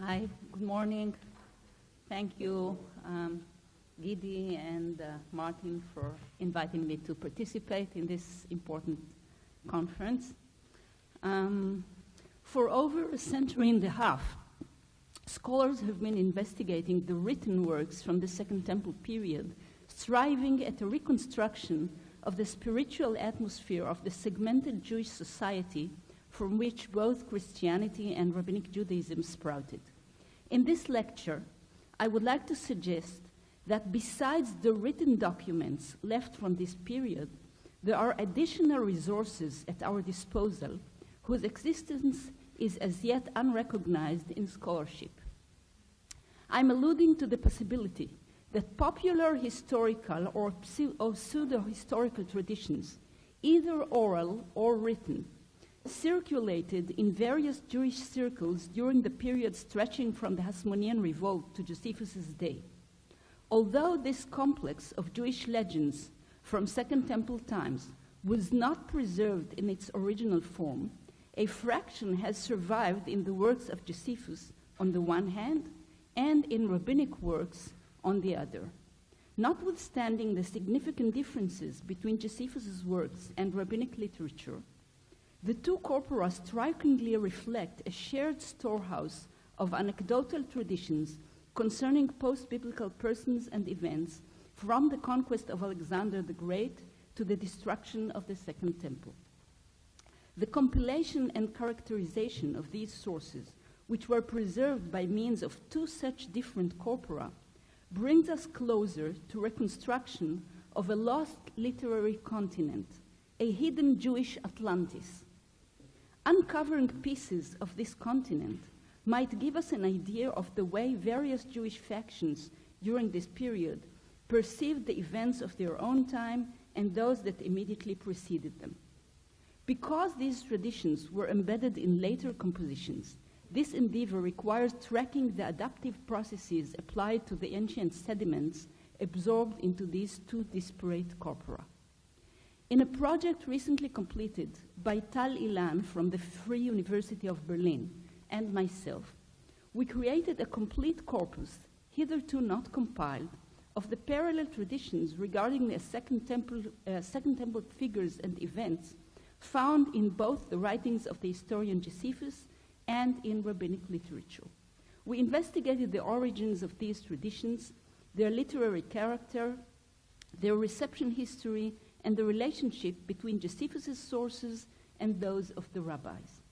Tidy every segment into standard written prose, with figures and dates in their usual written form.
Hi, good morning. Thank you, Gidi and Martin, for inviting me to participate in this important conference. For over a century and a half, scholars have been investigating the written works from the Second Temple period, striving at a reconstruction of the spiritual atmosphere of the segmented Jewish society from which both Christianity and Rabbinic Judaism sprouted. In this lecture, I would like to suggest that besides the written documents left from this period, there are additional resources at our disposal whose existence is as yet unrecognized in scholarship. I'm alluding to the possibility that popular historical or pseudo-historical traditions, either oral or written, circulated in various Jewish circles during the period stretching from the Hasmonean revolt to Josephus' day. Although this complex of Jewish legends from Second Temple times was not preserved in its original form, a fraction has survived in the works of Josephus on the one hand and in rabbinic works on the other. Notwithstanding the significant differences between Josephus' works and rabbinic literature, the two corpora strikingly reflect a shared storehouse of anecdotal traditions concerning post-biblical persons and events from the conquest of Alexander the Great to the destruction of the Second Temple. The compilation and characterization of these sources, which were preserved by means of two such different corpora, brings us closer to reconstruction of a lost literary continent, a hidden Jewish Atlantis. Uncovering pieces of this continent might give us an idea of the way various Jewish factions during this period perceived the events of their own time and those that immediately preceded them. Because these traditions were embedded in later compositions, this endeavor requires tracking the adaptive processes applied to the ancient sediments absorbed into these two disparate corpora. In a project recently completed by Tal Ilan from the Free University of Berlin and myself, we created a complete corpus, hitherto not compiled, of the parallel traditions regarding the Second Temple figures and events found in both the writings of the historian Josephus and in rabbinic literature. We investigated the origins of these traditions, their literary character, their reception history, and the relationship between Josephus' sources and those of the rabbis.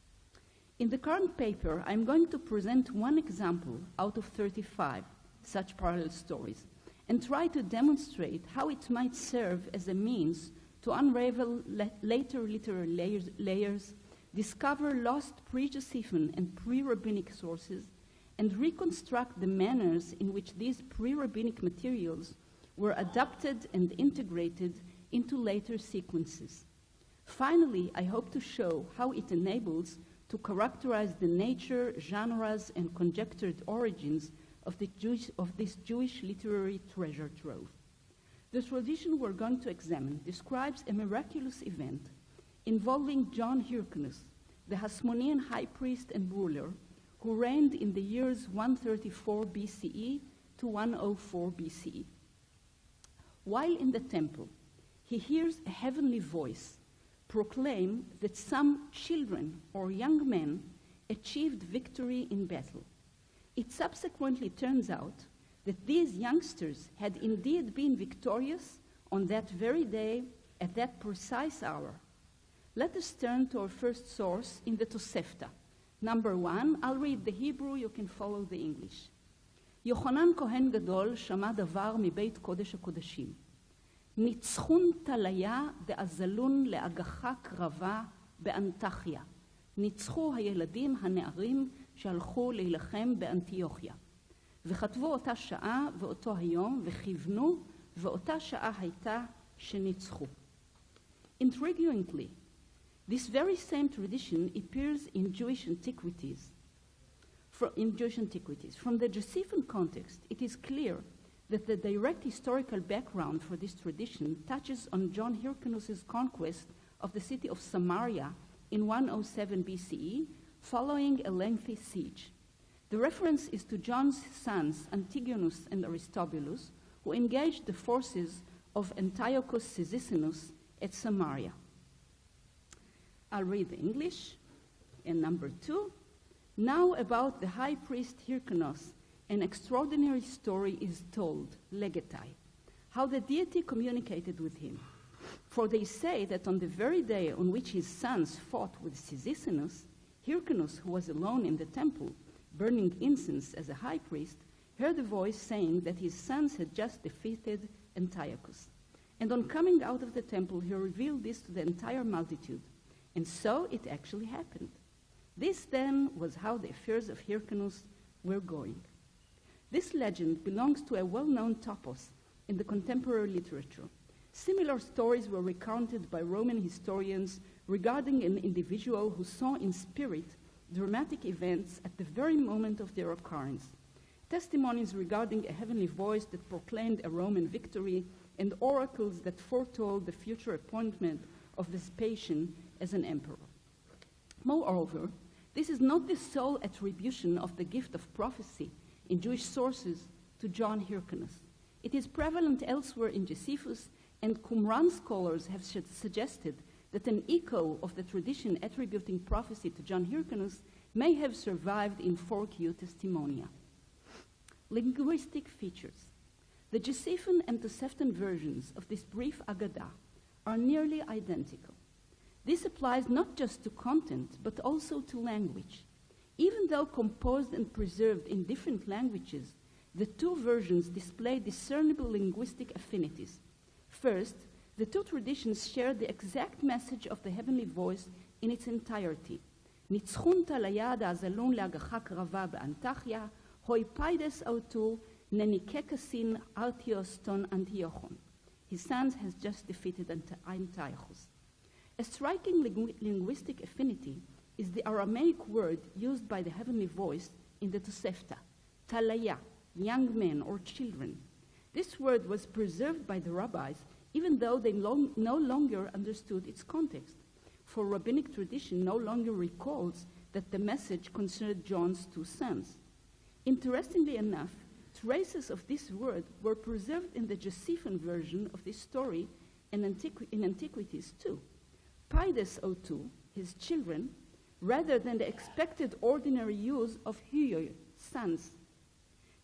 In the current paper, I'm going to present one example out of 35 such parallel stories and try to demonstrate how it might serve as a means to unravel later literary layers, discover lost pre-Josephan and pre-rabbinic sources, and reconstruct the manners in which these pre-rabbinic materials were adapted and integrated into later sequences. Finally, I hope to show how it enables to characterize the nature, genres, and conjectured origins of this Jewish literary treasure trove. The tradition we're going to examine describes a miraculous event involving John Hyrcanus, the Hasmonean high priest and ruler, who reigned in the years 134 BCE to 104 BCE. While in the temple, he hears a heavenly voice proclaim that some children or young men achieved victory in battle. It subsequently turns out that these youngsters had indeed been victorious on that very day at that precise hour. Let us turn to our first source in the Tosefta. Number 1, I'll read the Hebrew, you can follow the English. יוחנן כהן גדול שמע דבר מבית קודש הקודשים. ניצחון תליה דאזלון להגחה קרבה באנטחיה. ניצחו הילדים הנערים שהלכו להילחם באנטיוכיה. וכתבו אותה שעה ואותו היום וכיוונו, ואותה שעה הייתה שניצחו. Intriguingly, this very same tradition appears in Jewish antiquities. From the Josephan context, it is clear that the direct historical background for this tradition touches on John Hyrcanus' conquest of the city of Samaria in 107 BCE, following a lengthy siege. The reference is to John's sons, Antigonus and Aristobulus, who engaged the forces of Antiochus Cyzicenus at Samaria. I'll read the English. And number 2, now about the high priest Hyrcanus, an extraordinary story is told, legatai, how the deity communicated with him. For they say that on the very day on which his sons fought with Cyzicenus, Hyrcanus, who was alone in the temple, burning incense as a high priest, heard a voice saying that his sons had just defeated Antiochus. And on coming out of the temple, he revealed this to the entire multitude. And so it actually happened. This then was how the affairs of Hyrcanus were going. This legend belongs to a well-known topos in the contemporary literature. Similar stories were recounted by Roman historians regarding an individual who saw in spirit dramatic events at the very moment of their occurrence. Testimonies regarding a heavenly voice that proclaimed a Roman victory and oracles that foretold the future appointment of Vespasian as an emperor. Moreover, this is not the sole attribution of the gift of prophecy in Jewish sources to John Hyrcanus. It is prevalent elsewhere in Josephus, and Qumran scholars have suggested that an echo of the tradition attributing prophecy to John Hyrcanus may have survived in 4Q Testimonia. Linguistic features. The Josephan and Toseftan versions of this brief Agadah are nearly identical. This applies not just to content, but also to language. Even though composed and preserved in different languages, the two versions display discernible linguistic affinities. First, the two traditions share the exact message of the heavenly voice in its entirety. Nitzchunta layad azalun leagacha krava be'antachya, hoi paides autu nenikekasin artios ton Antiochon. His sons has just defeated Antiochus. A striking linguistic affinity is the Aramaic word used by the heavenly voice in the Tosefta, talaya, young men or children. This word was preserved by the rabbis even though they no longer understood its context, for rabbinic tradition no longer recalls that the message concerned John's two sons. Interestingly enough, traces of this word were preserved in the Josephan version of this story and in antiquities too. Paides O2, his children, rather than the expected ordinary use of Hyoy, sons.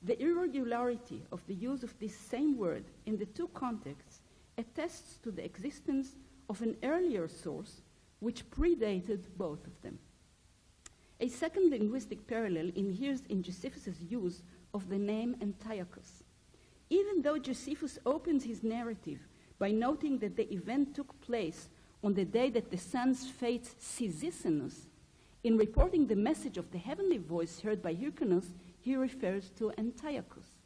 The irregularity of the use of this same word in the two contexts attests to the existence of an earlier source which predated both of them. A second linguistic parallel inheres in Josephus' use of the name Antiochus. Even though Josephus opens his narrative by noting that the event took place on the day that the sons faced Cyzicenus, in reporting the message of the heavenly voice heard by Hyrcanus, he refers to Antiochus.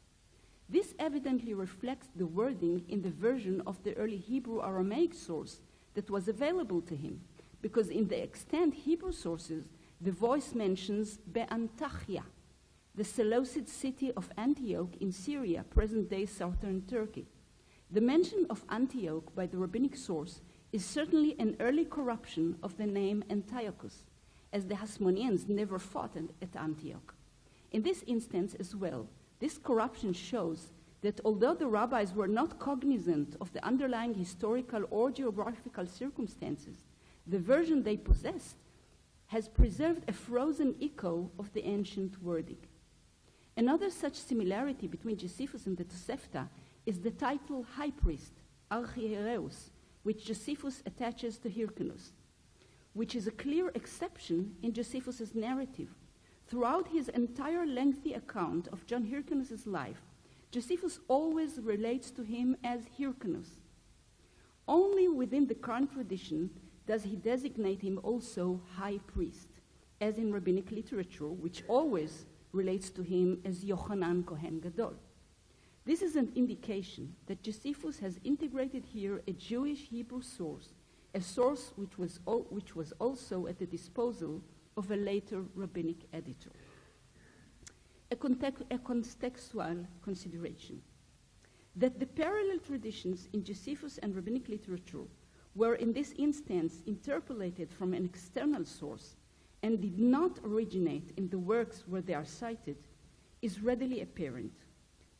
This evidently reflects the wording in the version of the early Hebrew Aramaic source that was available to him, because in the extant Hebrew sources, the voice mentions Be'antachya, the Seleucid city of Antioch in Syria, present-day southern Turkey. The mention of Antioch by the rabbinic source is certainly an early corruption of the name Antiochus, as the Hasmoneans never fought at Antioch. In this instance as well, this corruption shows that although the rabbis were not cognizant of the underlying historical or geographical circumstances, the version they possessed has preserved a frozen echo of the ancient wording. Another such similarity between Josephus and the Tosefta is the title High Priest, Archiereus, which Josephus attaches to Hyrcanus, which is a clear exception in Josephus' narrative. Throughout his entire lengthy account of John Hyrcanus' life, Josephus always relates to him as Hyrcanus. Only within the current tradition does he designate him also high priest, as in rabbinic literature, which always relates to him as Yochanan Kohen Gadol. This is an indication that Josephus has integrated here a Jewish Hebrew source, a source which was also at the disposal of a later rabbinic editor. A contextual consideration. That the parallel traditions in Josephus and rabbinic literature were in this instance interpolated from an external source and did not originate in the works where they are cited, is readily apparent.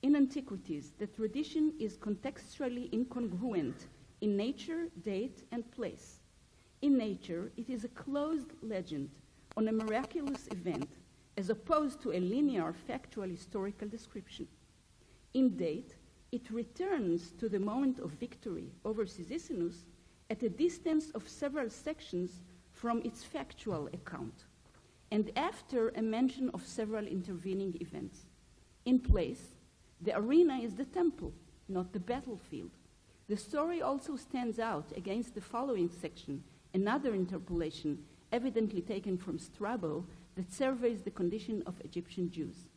In antiquities, the tradition is contextually incongruent in nature, date, and place. In nature, it is a closed legend on a miraculous event as opposed to a linear, factual, historical description. In date, it returns to the moment of victory over Cyzicenus at a distance of several sections from its factual account, and after a mention of several intervening events. In place, the arena is the temple, not the battlefield. The story also stands out against the following section, another interpolation evidently taken from Strabo that surveys the condition of Egyptian Jews.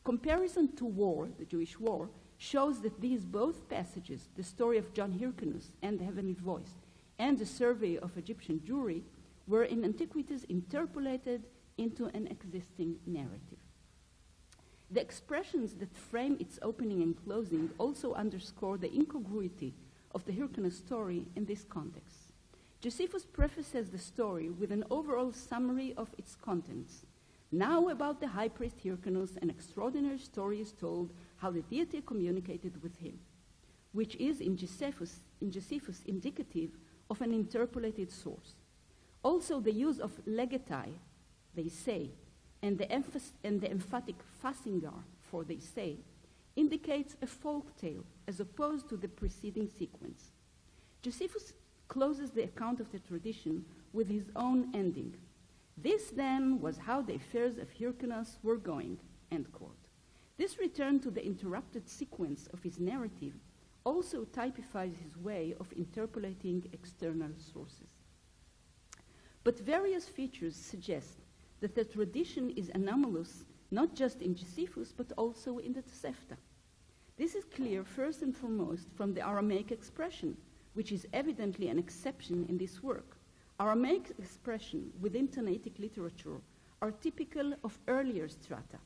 Comparison to war, the Jewish war, shows that these both passages, the story of John Hyrcanus and the heavenly voice, and the survey of Egyptian Jewry, were in antiquities interpolated into an existing narrative. The expressions that frame its opening and closing also underscore the incongruity of the Hyrcanus story in this context. Josephus prefaces the story with an overall summary of its contents. Now about the high priest Hyrcanus, an extraordinary story is told how the deity communicated with him, which is in Josephus indicative of an interpolated source. Also the use of legatai, they say, and the emphatic fasingar, for they say, indicates a folk tale as opposed to the preceding sequence. Josephus closes the account of the tradition with his own ending. This then was how the affairs of Hyrcanus were going, end quote. This return to the interrupted sequence of his narrative also typifies his way of interpolating external sources. But various features suggest that the tradition is anomalous not just in Josephus but also in the Tosefta. This is clear first and foremost from the Aramaic expression, which is evidently an exception in this work. Aramaic expression within Tannaitic literature are typical of earlier strata,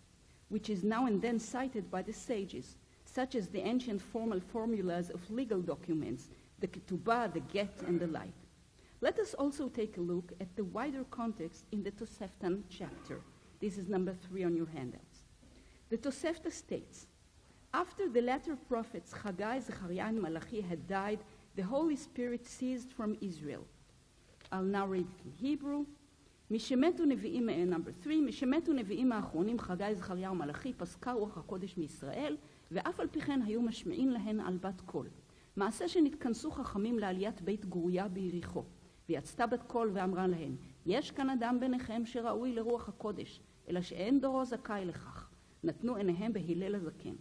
which is now and then cited by the sages, such as the ancient formal formulas of legal documents, the ketubah, the get, and the like. Let us also take a look at the wider context in the Toseftan chapter. This is number 3 on your handouts. The Tosefta states, after the latter prophets Haggai, Zechariah, and Malachi had died, the Holy Spirit ceased from Israel. I'll now read it in Hebrew. משמתו נביאים, number 3, משמתו נביאים האחרונים, חגי, זכריה ומלאכי, פסקה רוח הקודש מישראל, ואף על פי כן היו משמיעים להן על בת קול. מעשה שנתכנסו חכמים לעליית בית גוריה ביריחו, ויצתה בת קול ואמרה להן, יש כאן אדם ביניכם שראוי לרוח הקודש, אלא שאין דורו זכאי לכך. נתנו עיניהם בהלל הזקן.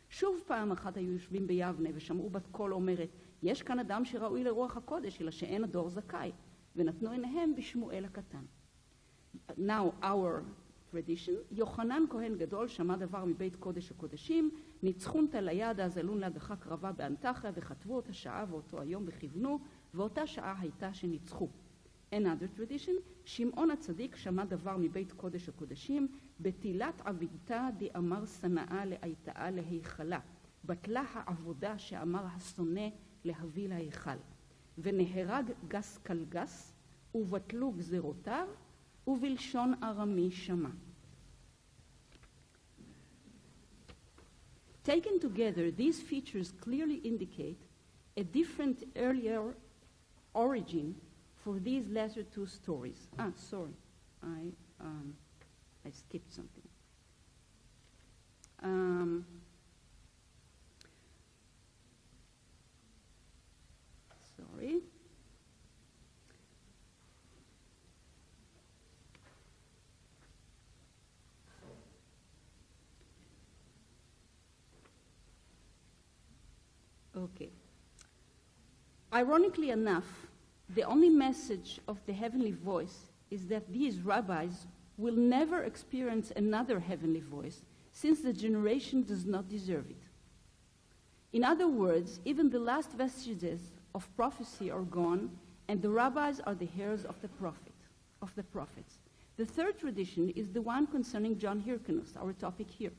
שוב פעם אחת היו יושבים ביבנה ושמעו בת קול אומרת, יש כאן אדם שראוי לרוח הקודש, אלא שאין הדור זכאי. ונתנו עיניהם בשמואל הקטן. Now our tradition, יוחנן כהן גדול שמע דבר מבית קודש הקודשים, ניצחונתא ליד הזלון להדחה קרבה באנטחיה וכתבו אותה שעה ואותו היום וכיוונו, ואותה שעה הייתה שניצחו. Another tradition, שמעון הצדיק שמע דבר מבית קודש הקודשים, בתילת עבידתה דאמר שנאה לאייתאה להיכלה, בטלה העבודה שאמר השונא להביא להיכל. ונהרג גס קלגס, ובטלו גזרותיו, ובלשון ארמי שמע. Taken together, these features clearly indicate a different earlier origin for these latter two stories. Sorry, I skipped something. Sorry. Okay. Ironically enough, the only message of the heavenly voice is that these rabbis will never experience another heavenly voice since the generation does not deserve it. In other words, even the last vestiges of prophecy are gone, and the rabbis are the heirs of the prophets. The third tradition is the one concerning John Hyrcanus, our topic here.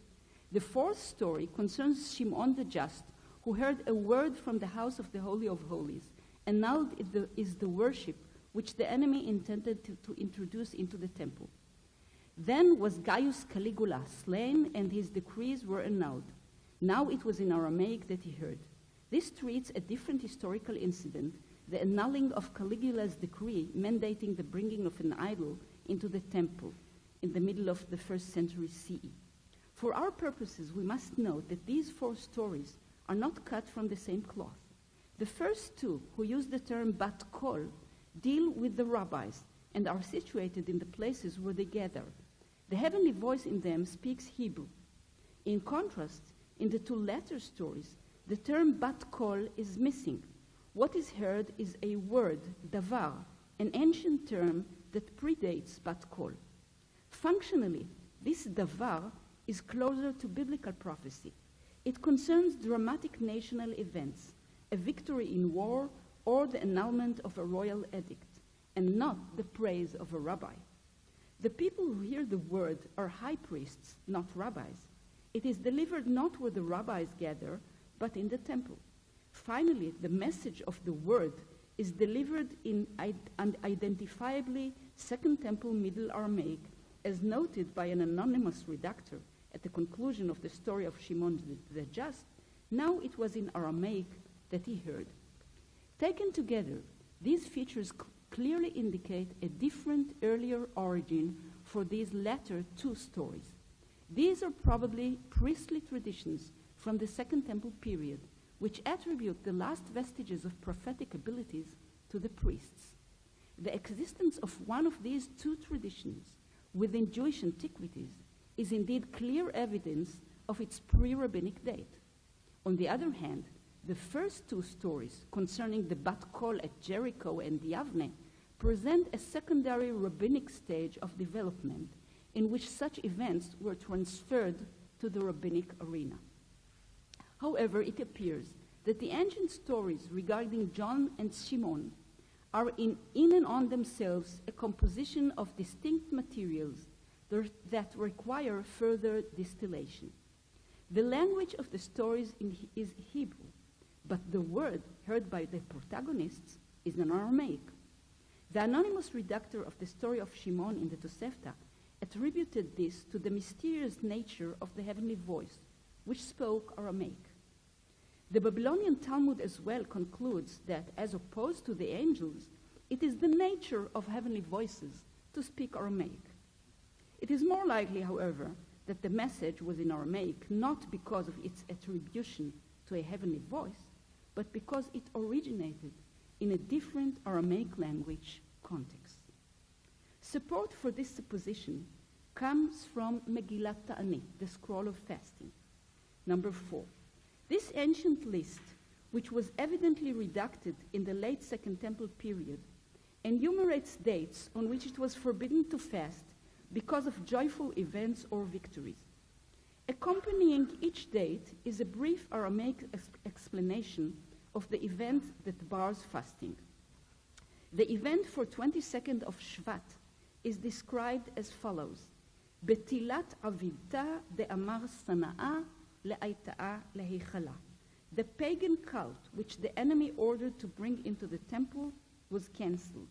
The fourth story concerns Shimon the Just, who heard a word from the house of the Holy of Holies, and now it is the worship which the enemy intended to introduce into the temple. Then was Gaius Caligula slain, and his decrees were annulled. Now it was in Aramaic that he heard. This treats a different historical incident, the annulling of Caligula's decree mandating the bringing of an idol into the temple in the middle of the 1st century CE. For our purposes, we must note that these 4 stories are not cut from the same cloth. The first 2, who use the term bat kol, deal with the rabbis and are situated in the places where they gather. The heavenly voice in them speaks Hebrew. In contrast, in the 2 latter stories, the term bat kol is missing. What is heard is a word, davar, an ancient term that predates bat kol. Functionally, this davar is closer to biblical prophecy. It concerns dramatic national events, a victory in war or the annulment of a royal edict, and not the praise of a rabbi. The people who hear the word are high priests, not rabbis. It is delivered not where the rabbis gather, but in the temple. Finally, the message of the word is delivered in unidentifiably Second Temple Middle Aramaic, as noted by an anonymous redactor at the conclusion of the story of Shimon the Just. Now it was in Aramaic that he heard. Taken together, these features clearly indicate a different earlier origin for these latter 2 stories. These are probably priestly traditions from the Second Temple period, which attribute the last vestiges of prophetic abilities to the priests. The existence of one of these 2 traditions within Jewish antiquities is indeed clear evidence of its pre-rabbinic date. On the other hand, the first 2 stories concerning the bat kol at Jericho and Yavne present a secondary rabbinic stage of development in which such events were transferred to the rabbinic arena. However, it appears that the ancient stories regarding John and Shimon are in and on themselves a composition of distinct materials that require further distillation. The language of the stories is Hebrew, but the word heard by the protagonists is in Aramaic. The anonymous redactor of the story of Shimon in the Tosefta attributed this to the mysterious nature of the heavenly voice, which spoke Aramaic. The Babylonian Talmud as well concludes that, as opposed to the angels, it is the nature of heavenly voices to speak Aramaic. It is more likely, however, that the message was in Aramaic not because of its attribution to a heavenly voice, but because it originated in a different Aramaic language context. Support for this supposition comes from Megillat Ta'anit, the scroll of fasting. Number 4. This ancient list, which was evidently redacted in the late Second Temple period, enumerates dates on which it was forbidden to fast because of joyful events or victories. Accompanying each date is a brief Aramaic explanation of the event that bars fasting. The event for 22nd of Shvat is described as follows: Betilat avilta de amar sana'a le'aita'a lehichala. The pagan cult which the enemy ordered to bring into the temple was cancelled.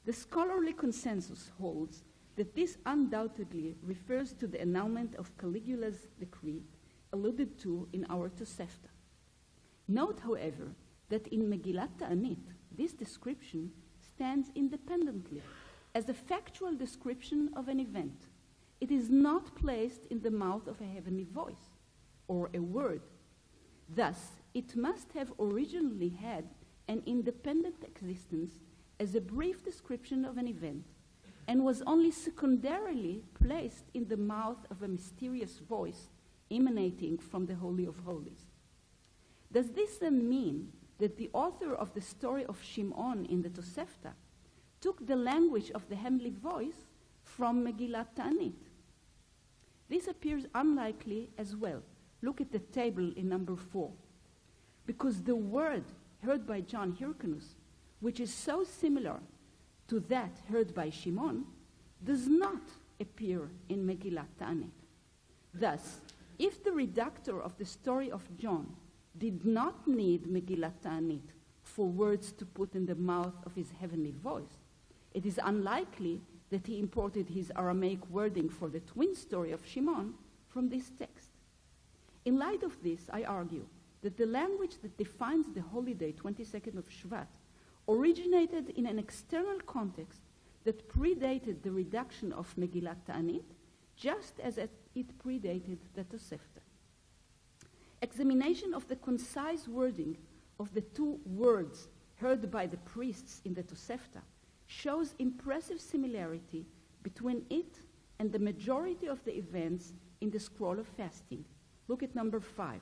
The scholarly consensus holds that this undoubtedly refers to the annulment of Caligula's decree alluded to in our Tosefta. Note, however, that in Megillat Ta'anit, this description stands independently as a factual description of an event. It is not placed in the mouth of a heavenly voice or a word. Thus, it must have originally had an independent existence as a brief description of an event, and was only secondarily placed in the mouth of a mysterious voice emanating from the Holy of Holies. Does this then mean that the author of the story of Shimon in the Tosefta took the language of the heavenly voice from Megillat Ta'anit? This appears unlikely as well. Look at the table in number 4. Because the word heard by John Hyrcanus, which is so similar to that heard by Shimon, does not appear in Megillat Ta'anit. Thus, if the redactor of the story of John did not need Megillat Ta'anit for words to put in the mouth of his heavenly voice. It is unlikely that he imported his Aramaic wording for the twin story of Shimon from this text. In light of this, I argue that the language that defines the holiday 22nd of Shvat originated in an external context that predated the redaction of Megillat Ta'anit, just as it predated the Tosefta. Examination of the concise wording of the two words heard by the priests in the Tosefta shows impressive similarity between it and the majority of the events in the scroll of fasting. Look at number 5.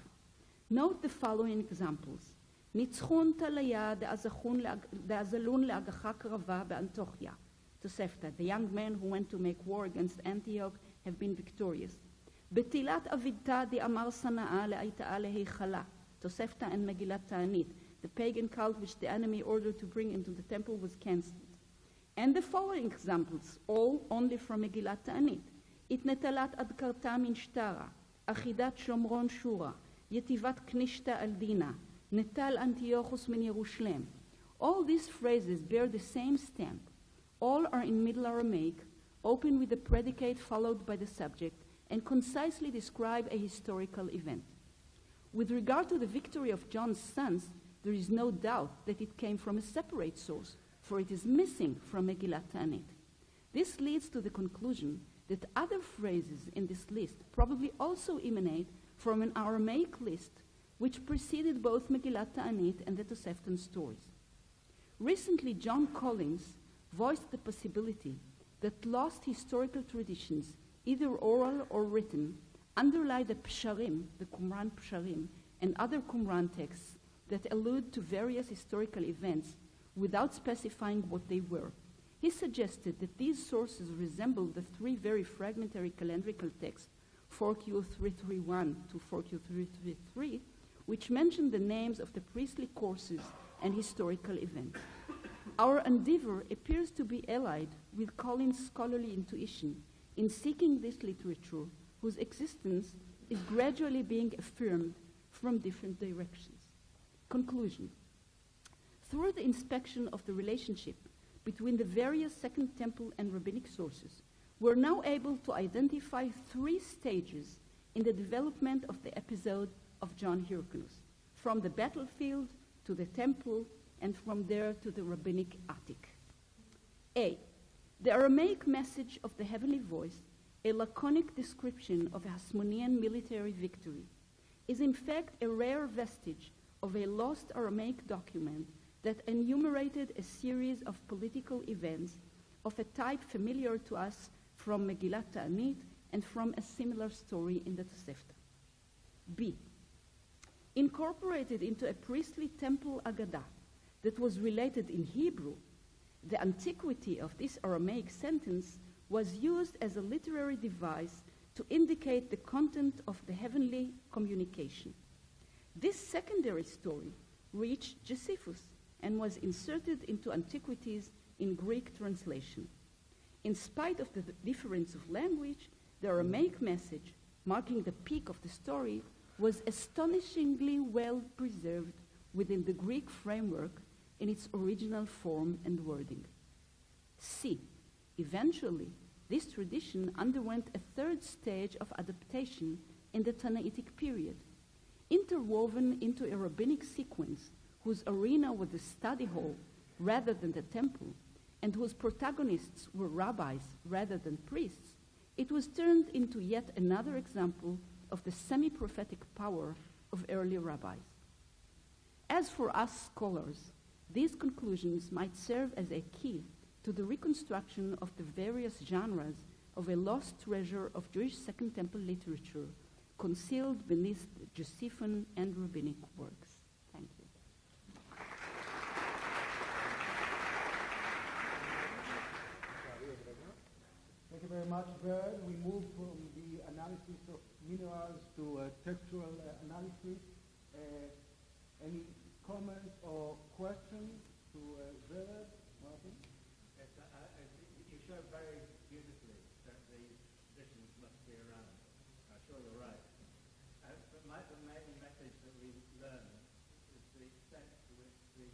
Note the following examples. Nitzchun talaya de'azalun le'agacha krava be'Antiochia. Tosefta, the young men who went to make war against Antioch have been victorious. Betilat avidta de'amar sana'a le'aita'a le'heichala. Tosefta and Megillat Ta'anit, the pagan cult which the enemy ordered to bring into the temple was cancelled. And the following examples, all only from Megillat Ta'anit. Itnetalat adkarta min shtara, achidat shomron shura, yetivat knishta al dina, netal Antiochus min Yerushalem. All these phrases bear the same stamp. All are in Middle Aramaic, open with the predicate followed by the subject, and concisely describe a historical event. With regard to the victory of John's sons, there is no doubt that it came from a separate source, for it is missing from Megillat Ta'anit. This leads to the conclusion that other phrases in this list probably also emanate from an Aramaic list which preceded both Megillat Ta'anit and the Toseftan stories. Recently, John Collins voiced the possibility that lost historical traditions, either oral or written, underlie the Psharim, the Qumran Psharim, and other Qumran texts that allude to various historical events without specifying what they were. He suggested that these sources resemble the three very fragmentary calendrical texts, 4Q331 to 4Q333, which mention the names of the priestly courses and historical events. Our endeavor appears to be allied with Collins' scholarly intuition in seeking this literature whose existence is gradually being affirmed from different directions. Conclusion. Through the inspection of the relationship between the various Second Temple and rabbinic sources, we're now able to identify three stages in the development of the episode of John Hyrcanus, from the battlefield to the temple, and from there to the rabbinic attic. A. The Aramaic message of the heavenly voice, a laconic description of a Hasmonean military victory, is in fact a rare vestige of a lost Aramaic document that enumerated a series of political events of a type familiar to us from Megillat Ta'anit and from a similar story in the Tosefta. B. Incorporated into a priestly temple Agadah that was related in Hebrew, the antiquity of this Aramaic sentence was used as a literary device to indicate the content of the heavenly communication. This secondary story reached Josephus and was inserted into antiquities in Greek translation. In spite of the difference of language, the Aramaic message, marking the peak of the story, was astonishingly well preserved within the Greek framework in its original form and wording. C. Eventually, this tradition underwent a third stage of adaptation in the Tanaitic period, interwoven into a rabbinic sequence whose arena was the study hall rather than the temple, and whose protagonists were rabbis rather than priests. It was turned into yet another example of the semi-prophetic power of early rabbis. As for us scholars, these conclusions might serve as a key to the reconstruction of the various genres of a lost treasure of Jewish Second Temple literature concealed beneath Josephine and rabbinic works. Thank you. Thank you very much, Bird. We move from the analysis of minerals to textual analysis. Any comments or questions to Bird, Martin? Yes, you show very beautifully that these traditions must be around. I'm sure you're right. But the main message that we learn is the extent to which the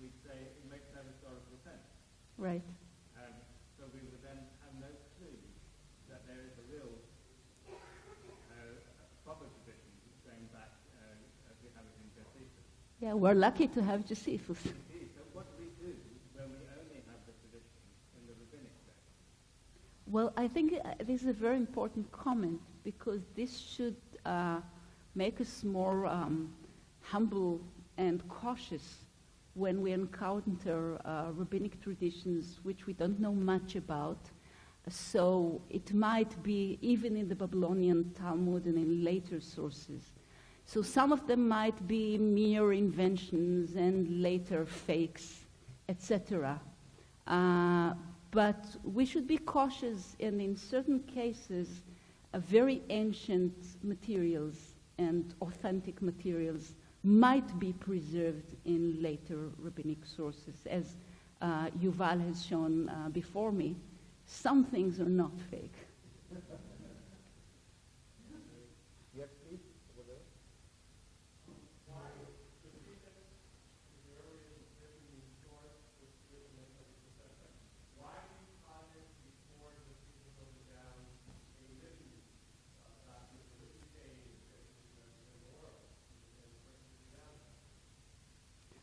we'd say it makes no historical sense. Right. So we would then have no clue that there is a real proper tradition going back as we have it in Josephus. Yeah, we're lucky to have Josephus. Indeed. So what do we do when we only have the tradition in the rabbinic text? Well, I think this is a very important comment because this should make us more humble and cautious when we encounter rabbinic traditions which we don't know much about. So it might be even in the Babylonian Talmud and in later sources. So some of them might be mere inventions and later fakes, etc. But we should be cautious, and in certain cases, very ancient materials and authentic materials might be preserved in later rabbinic sources. As Yuval has shown before me, some things are not fake. Yes, please. Over there.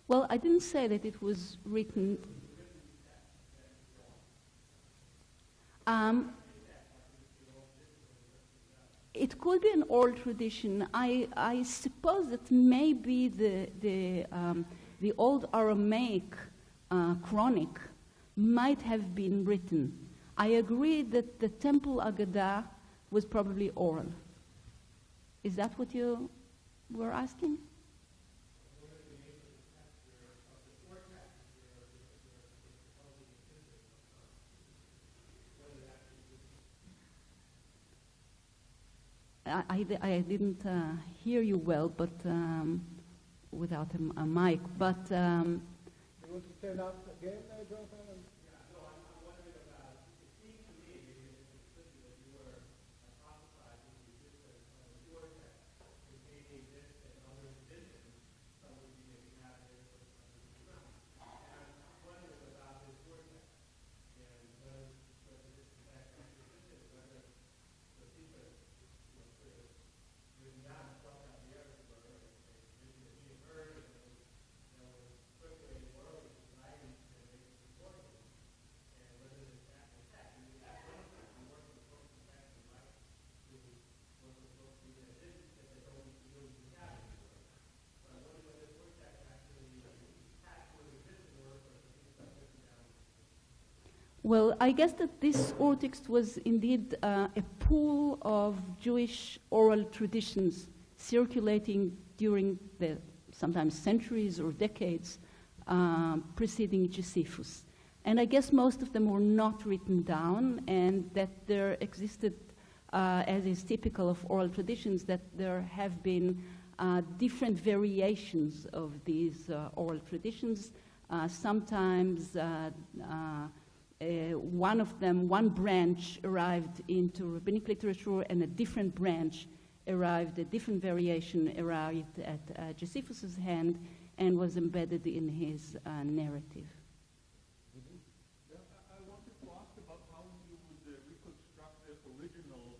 Well, I didn't say that it was written. It could be an oral tradition. I suppose that maybe the old Aramaic chronic might have been written. I agree that the Temple Agadah was probably oral. Is that what you were asking? I didn't hear you well, but without a mic. But You want to stand up again, Jonathan? Well, I guess that this oral text was indeed a pool of Jewish oral traditions circulating during the sometimes centuries or decades preceding Josephus. And I guess most of them were not written down, and that there existed, as is typical of oral traditions, that there have been different variations of these oral traditions. Sometimes one branch arrived into rabbinic literature, and a different branch arrived, a different variation arrived at Josephus's hand and was embedded in his narrative. I wanted to ask about how you would reconstruct the original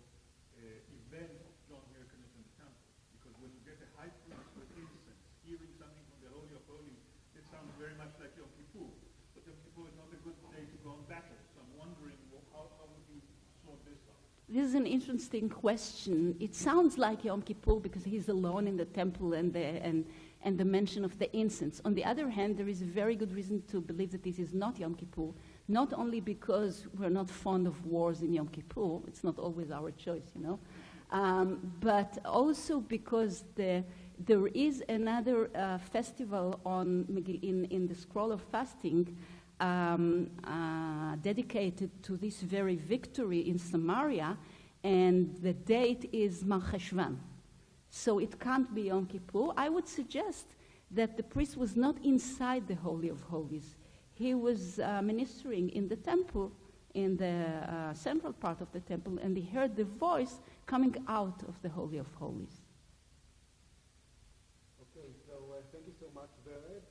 event of John Hyrcanus in the temple. Because when you get a high priest with incense, hearing something from the Holy of Holies, it sounds very much like Yom Kippur. But Yom Kippur is not a good day to go on battle. So I'm wondering, how would you sort this out? This is an interesting question. It sounds like Yom Kippur because he's alone in the temple and the mention of the incense. On the other hand, there is a very good reason to believe that this is not Yom Kippur, not only because we're not fond of wars in Yom Kippur, it's not always our choice, but also because there is another festival in the Scroll of Fasting dedicated to this very victory in Samaria, and the date is Mar Cheshvan. So it can't be Yom Kippur. I would suggest that the priest was not inside the Holy of Holies. He was ministering in the temple, in the central part of the temple, and he heard the voice coming out of the Holy of Holies. Okay, so thank you so much, Vered.